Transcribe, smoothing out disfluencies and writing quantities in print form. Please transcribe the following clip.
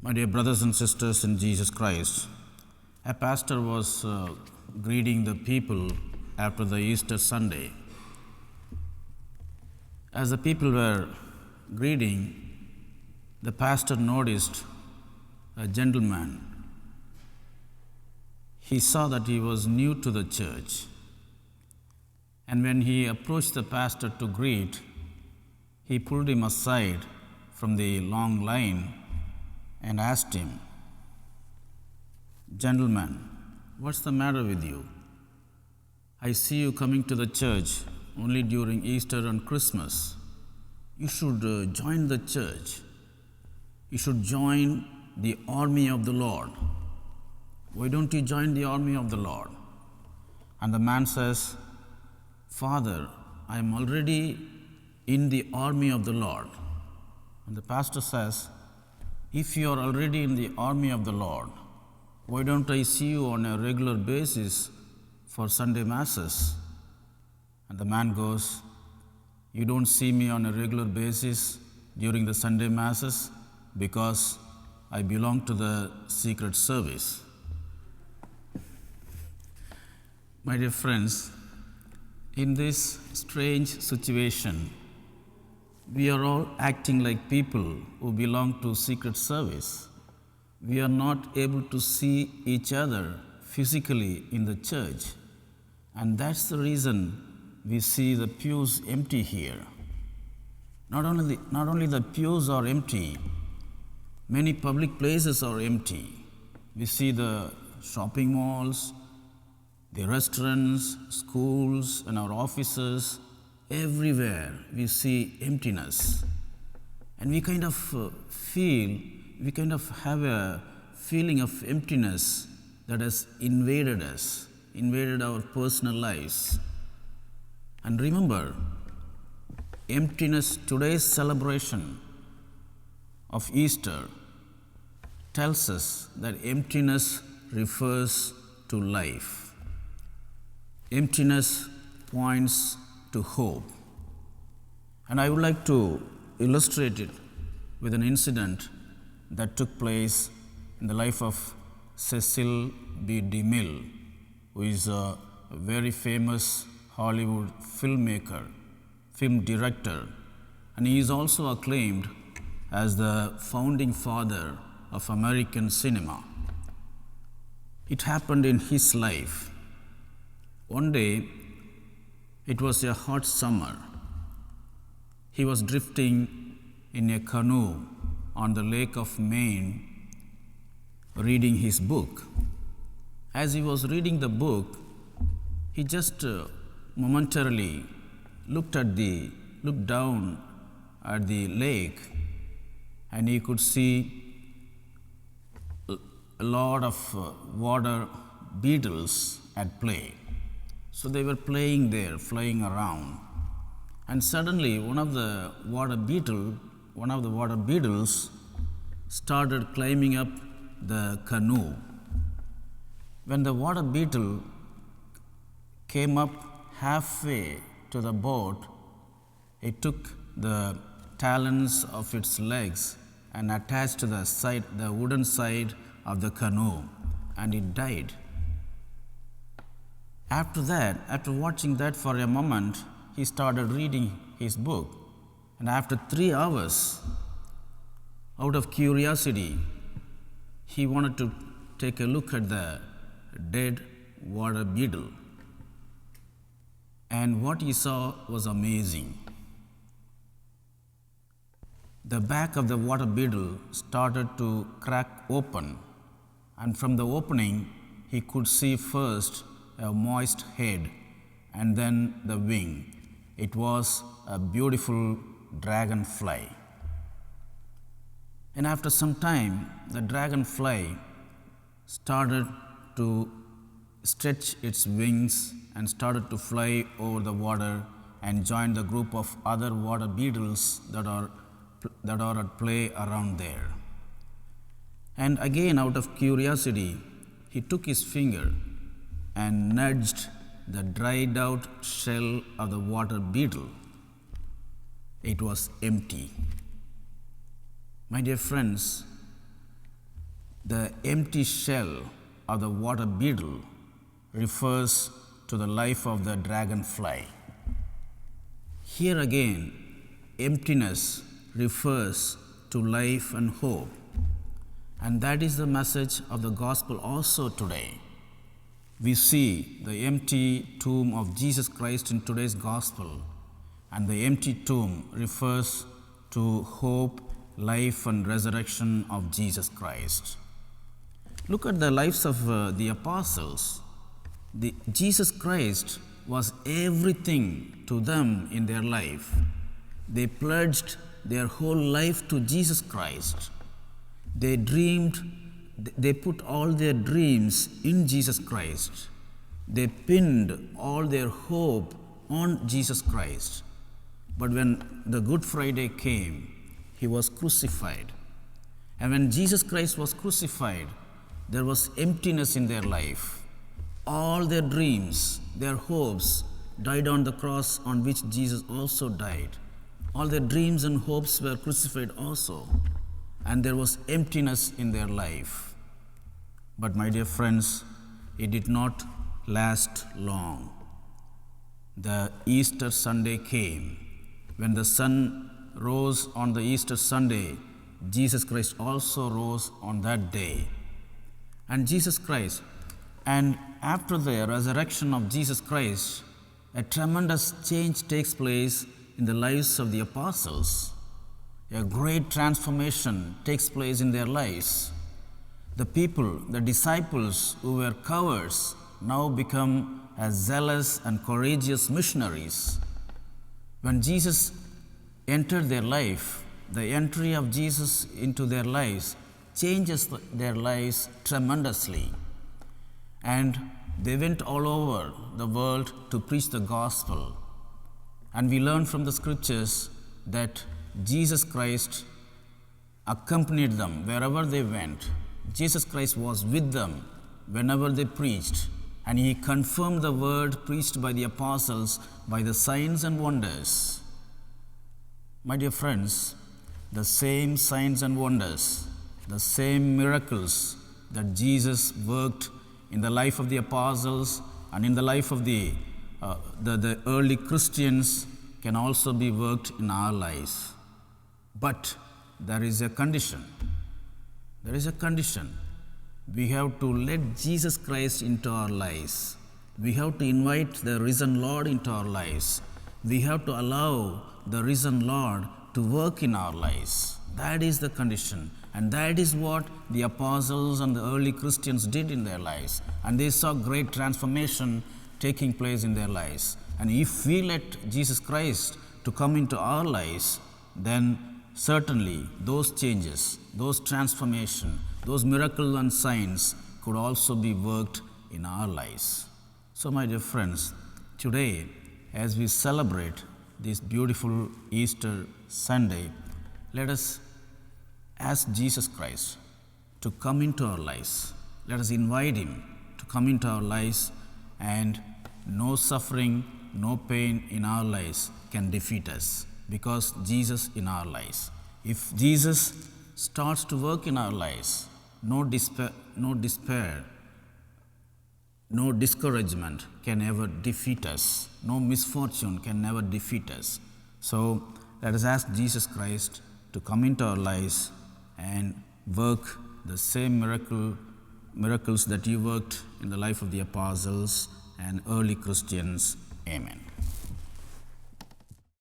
My dear brothers and sisters in Jesus Christ, a pastor was greeting the people after the Easter Sunday. As the people were greeting, the pastor noticed a gentleman. He saw that he was new to the church, and when he approached the pastor to greet, he pulled him aside from the long line and asked him, "Gentleman, what's the matter with you? I see you coming to the church only during Easter and Christmas. You should join the church. You should join the army of the Lord. Why don't you join the army of the Lord?" And the man says, "Father, I am already in the army of the Lord." And the pastor says, "If you are already in the army of the Lord, why don't I see you on a regular basis for Sunday masses?" And the man goes, "You don't see me on a regular basis during the Sunday masses because I belong to the secret service." My dear friends, in this strange situation, we are all acting like people who belong to secret service. We are not able to see each other physically in the church, and that's the reason we see the pews empty here. Not only the pews are empty, many public places are empty. We see the shopping malls, the restaurants, schools, and our offices. Everywhere we see emptiness, and we kind of have a feeling of emptiness that has invaded us, invaded our personal lives. And remember, emptiness, today's celebration of Easter tells us that emptiness refers to life. Emptiness points to hope. And I would like to illustrate it with an incident that took place in the life of Cecil B. DeMille, who is a very famous Hollywood filmmaker, film director, and he is also acclaimed as the founding father of American cinema. It happened in his life. One day, it was a hot summer. He was drifting in a canoe on the lake of Maine, reading his book. As he was reading the book, he just momentarily looked down at the lake, and he could see a lot of water beetles at play. So they were playing there, flying around, and suddenly one of the water beetles started climbing up the canoe. When the water beetle came up halfway to the boat, it took the talons of its legs and attached to the wooden side of the canoe, and it died. After watching that for a moment, he started reading his book. And after 3 hours, out of curiosity, he wanted to take a look at the dead water beetle. And what he saw was amazing. The back of the water beetle started to crack open, and from the opening, he could see first a moist head and then the wing. It was a beautiful dragonfly. And after some time, the dragonfly started to stretch its wings and started to fly over the water and join the group of other water beetles that are at play around there. And again, out of curiosity, he took his finger and nudged the dried out shell of the water beetle. It was empty. My dear friends, The empty shell of the water beetle refers to the life of the dragonfly. Here again, emptiness refers to life and hope. And that is the message of the gospel also today. We see the empty tomb of Jesus Christ in today's gospel, and the empty tomb refers to hope, life, and resurrection of Jesus Christ. Look at the lives of the apostles. Jesus Christ was everything to them in their life. They pledged their whole life to Jesus Christ. They put all their dreams in Jesus Christ. They pinned all their hope on Jesus Christ. But when the Good Friday came, he was crucified. And when Jesus Christ was crucified, there was emptiness in their life. All their dreams, their hopes died on the cross on which Jesus also died. All their dreams and hopes were crucified also. And there was emptiness in their life. But my dear friends, it did not last long. The Easter Sunday came. When the sun rose on the Easter Sunday, Jesus Christ also rose on that day. And after the resurrection of Jesus Christ, a tremendous change takes place in the lives of the apostles. A great transformation takes place in their lives. The people, the disciples who were cowards, now become as zealous and courageous missionaries. When Jesus entered their life, the entry of Jesus into their lives changes their lives tremendously. And they went all over the world to preach the gospel. And we learn from the scriptures that Jesus Christ accompanied them wherever they went. Jesus Christ was with them whenever they preached, and he confirmed the word preached by the apostles by the signs and wonders. My dear friends, the same signs and wonders, the same miracles that Jesus worked in the life of the apostles and in the life of the early Christians can also be worked in our lives. But there is a condition. There is a condition. We have to let Jesus Christ into our lives. We have to invite the risen Lord into our lives. We have to allow the risen Lord to work in our lives. That is the condition. And that is what the apostles and the early Christians did in their lives. And they saw great transformation taking place in their lives. And if we let Jesus Christ to come into our lives, then certainly those changes, those transformation, those miracles and signs could also be worked in our lives. So my dear friends, today as we celebrate this beautiful Easter Sunday, let us ask Jesus Christ to come into our lives. Let us invite him to come into our lives, and no suffering, no pain in our lives can defeat us, because Jesus in our lives. If Jesus starts to work in our lives, no despair, no discouragement can ever defeat us. No misfortune can never defeat us. So let us ask Jesus Christ to come into our lives and work the same miracles that he worked in the life of the apostles and early Christians. Amen.